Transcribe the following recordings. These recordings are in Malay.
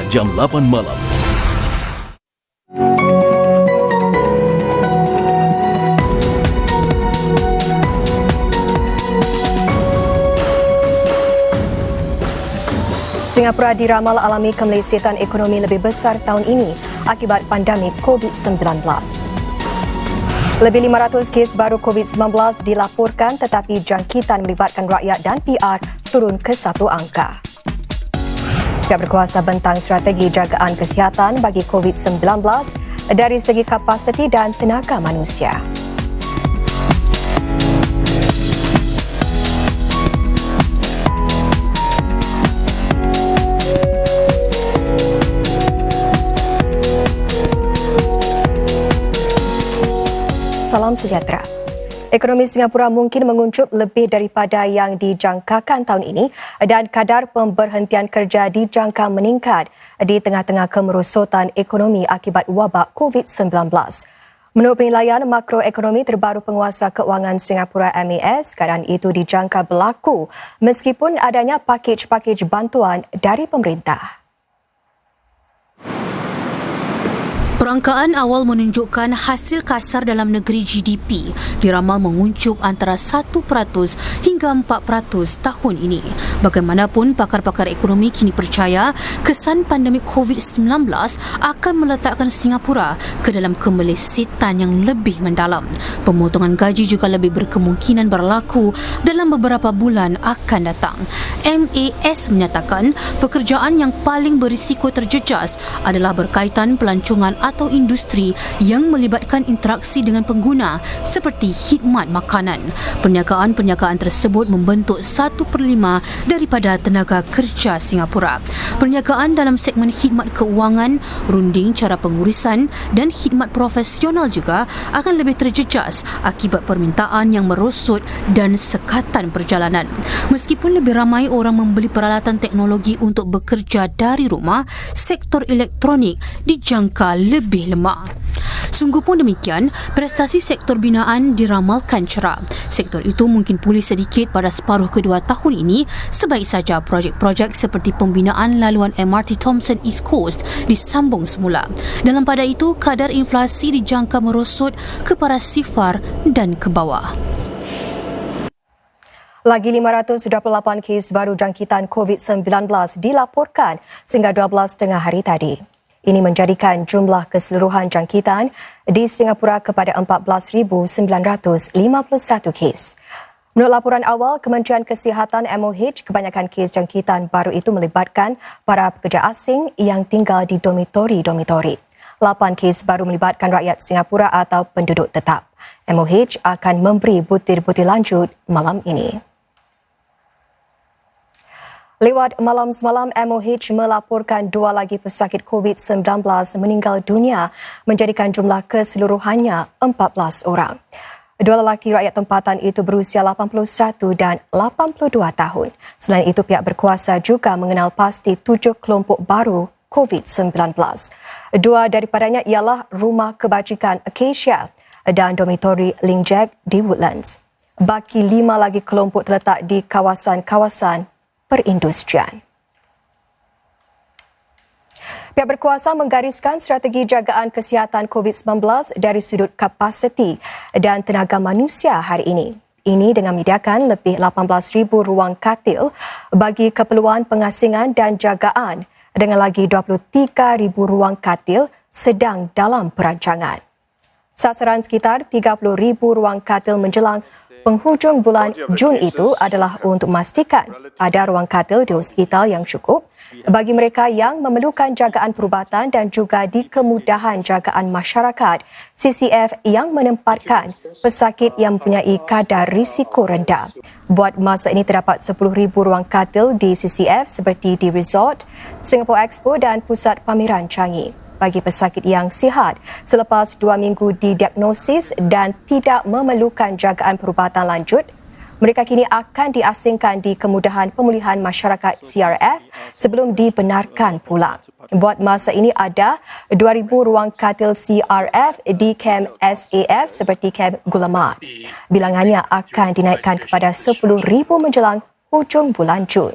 jam 8 malam. Singapura diramal alami kemelisitan ekonomi lebih besar tahun ini akibat pandemik COVID-19. Lebih 500 kes baru COVID-19 dilaporkan tetapi jangkitan melibatkan rakyat dan PR turun ke satu angka. Pihak berkuasa bentang strategi jagaan kesihatan bagi COVID-19 dari segi kapasiti dan tenaga manusia. Salam sejahtera. Ekonomi Singapura mungkin menguncup lebih daripada yang dijangkakan tahun ini dan kadar pemberhentian kerja dijangka meningkat di tengah-tengah kemerosotan ekonomi akibat wabak COVID-19. Menurut penilaian makroekonomi terbaru Penguasa Keuangan Singapura MAS, keadaan itu dijangka berlaku meskipun adanya pakej-pakej bantuan dari pemerintah. Perangkaan awal menunjukkan hasil kasar dalam negeri GDP diramal menguncup antara 1% hingga 4% tahun ini. Bagaimanapun, pakar-pakar ekonomi kini percaya kesan pandemik COVID-19 akan meletakkan Singapura ke dalam kemelisitan yang lebih mendalam. Pemotongan gaji juga lebih berkemungkinan berlaku dalam beberapa bulan akan datang. MAS menyatakan pekerjaan yang paling berisiko terjejas adalah berkaitan pelancongan atau industri yang melibatkan interaksi dengan pengguna seperti khidmat makanan. Perniagaan-perniagaan tersebut membentuk 1/5 daripada tenaga kerja Singapura. Perniagaan dalam segmen khidmat keuangan, runding cara pengurusan dan khidmat profesional juga akan lebih terjejas akibat permintaan yang merosot dan sekatan perjalanan. Meskipun lebih ramai orang membeli peralatan teknologi untuk bekerja dari rumah, sektor elektronik dijangka lebih lemah. Sungguh pun demikian, prestasi sektor binaan diramalkan cerah. Sektor itu mungkin pulih sedikit pada separuh kedua tahun ini sebaik saja projek-projek seperti pembinaan laluan MRT Thomson East Coast disambung semula. Dalam pada itu, kadar inflasi dijangka merosot ke paras sifar dan ke bawah. Lagi 528 kes baru jangkitan COVID-19 dilaporkan sehingga 12 tengah hari tadi. Ini menjadikan jumlah keseluruhan jangkitan di Singapura kepada 14,951 kes. Menurut laporan awal Kementerian Kesihatan MOH, kebanyakan kes jangkitan baru itu melibatkan para pekerja asing yang tinggal di dormitori-dormitori. 8 kes baru melibatkan rakyat Singapura atau penduduk tetap. MOH akan memberi butir-butir lanjut malam ini. Lewat malam semalam, MOH melaporkan 2 lagi pesakit COVID-19 meninggal dunia, menjadikan jumlah keseluruhannya 14 orang. 2 lelaki rakyat tempatan itu berusia 81 dan 82 tahun. Selain itu, pihak berkuasa juga mengenal pasti 7 kelompok baru COVID-19. 2 daripadanya ialah Rumah Kebajikan Acacia dan Dormitori Ling Jack di Woodlands. Baki 5 lagi kelompok terletak di kawasan-kawasan perindustrian. Pihak berkuasa menggariskan strategi jagaan kesihatan COVID-19 dari sudut kapasiti dan tenaga manusia hari ini. Ini dengan menyediakan lebih 18,000 ruang katil bagi keperluan pengasingan dan jagaan dengan lagi 23,000 ruang katil sedang dalam perancangan. Sasaran sekitar 30,000 ruang katil menjelang penghujung bulan Jun itu adalah untuk memastikan ada ruang katil di hospital yang cukup bagi mereka yang memerlukan jagaan perubatan dan juga di kemudahan jagaan masyarakat CCF yang menempatkan pesakit yang mempunyai kadar risiko rendah. Buat masa ini terdapat 10,000 ruang katil di CCF seperti di Resort, Singapore Expo dan Pusat Pameran Changi. Bagi pesakit yang sihat selepas 2 minggu didiagnosis dan tidak memerlukan jagaan perubatan lanjut, mereka kini akan diasingkan di Kemudahan Pemulihan Masyarakat CRF sebelum dibenarkan pulang. Buat masa ini ada 2,000 ruang katil CRF di kem SAF seperti kem Gulamat. Bilangannya akan dinaikkan kepada 10,000 menjelang hujung bulan Jun.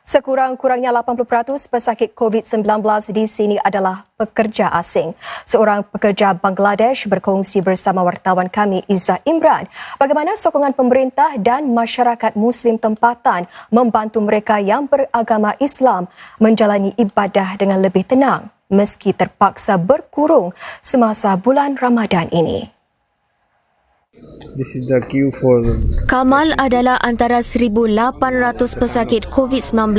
Sekurang-kurangnya 80% pesakit COVID-19 di sini adalah pekerja asing. Seorang pekerja Bangladesh berkongsi bersama wartawan kami Izzah Imran bagaimana sokongan pemerintah dan masyarakat Muslim tempatan membantu mereka yang beragama Islam menjalani ibadah dengan lebih tenang meski terpaksa berkurung semasa bulan Ramadan ini. This is the queue for Kamal adalah antara 1,800 pesakit COVID-19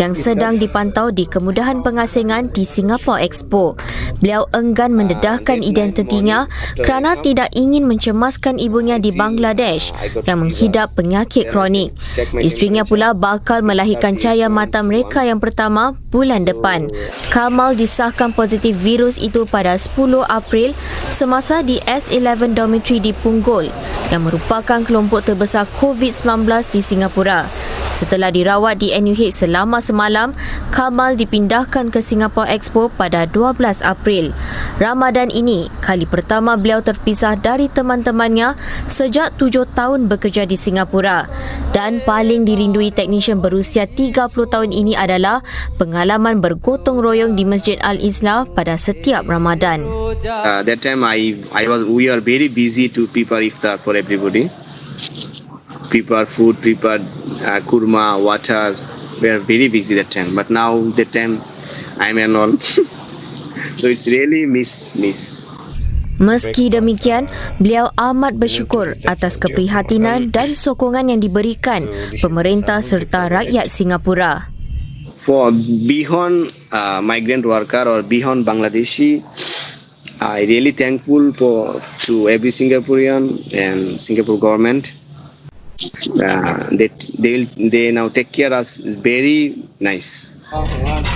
yang sedang dipantau di kemudahan pengasingan di Singapore Expo. Beliau enggan mendedahkan identitinya kerana tidak ingin mencemaskan ibunya di Bangladesh yang menghidap penyakit kronik. Isterinya pula bakal melahirkan cahaya mata mereka yang pertama bulan depan. Kamal disahkan positif virus itu pada 10 April semasa di S11 Dormitory di Punggol yang merupakan kelompok terbesar COVID-19 di Singapura. Setelah dirawat di NUH selama semalam, Kamal dipindahkan ke Singapore Expo pada 12 April. Ramadan ini kali pertama beliau terpisah dari teman-temannya sejak 7 tahun bekerja di Singapura. Dan paling dirindui teknisian berusia 30 tahun ini adalah pengalaman bergotong royong di Masjid Al-Islah pada setiap Ramadan. That time we are very busy to prepare iftar for everybody. Prepare food, prepare kurma, water. We are very busy that time. But now that time I'm alone. So it's really miss. Meski demikian, beliau amat bersyukur atas keprihatinan dan sokongan yang diberikan pemerintah serta rakyat Singapura. For beyond migrant worker or beyond Bangladeshi, I really thankful to every Singaporean and Singapore government. They now take care of us is very nice.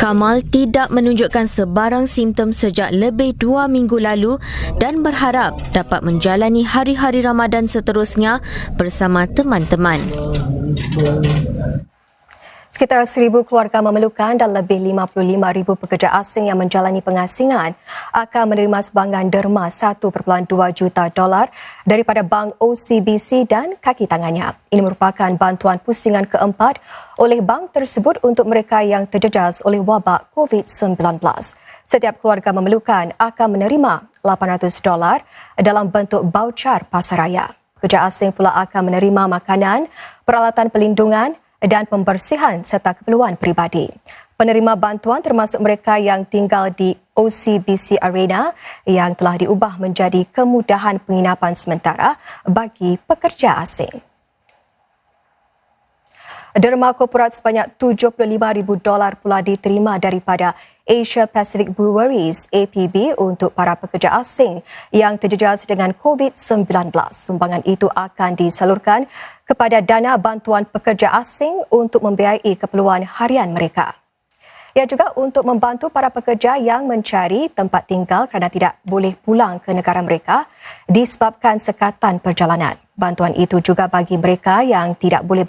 Kamal tidak menunjukkan sebarang simptom sejak lebih 2 minggu lalu dan berharap dapat menjalani hari-hari Ramadan seterusnya bersama teman-teman. Sekitar 1,000 keluarga memerlukan dan lebih 55,000 pekerja asing yang menjalani pengasingan akan menerima sumbangan derma $1.2 juta daripada Bank OCBC dan kaki tangannya. Ini merupakan bantuan pusingan keempat oleh bank tersebut untuk mereka yang terjejas oleh wabak COVID-19. Setiap keluarga memerlukan akan menerima $800 dalam bentuk baucar pasaraya. Pekerja asing pula akan menerima makanan, peralatan pelindungan dan pembersihan serta keperluan peribadi. Penerima bantuan termasuk mereka yang tinggal di OCBC Arena yang telah diubah menjadi kemudahan penginapan sementara bagi pekerja asing. Derma korporat sebanyak $75,000 pula diterima daripada Asia Pacific Breweries APB untuk para pekerja asing yang terjejas dengan COVID-19. Sumbangan itu akan disalurkan kepada dana bantuan pekerja asing untuk membiayai keperluan harian mereka. Ia juga untuk membantu para pekerja yang mencari tempat tinggal kerana tidak boleh pulang ke negara mereka disebabkan sekatan perjalanan. Bantuan itu juga bagi mereka yang tidak boleh bekerja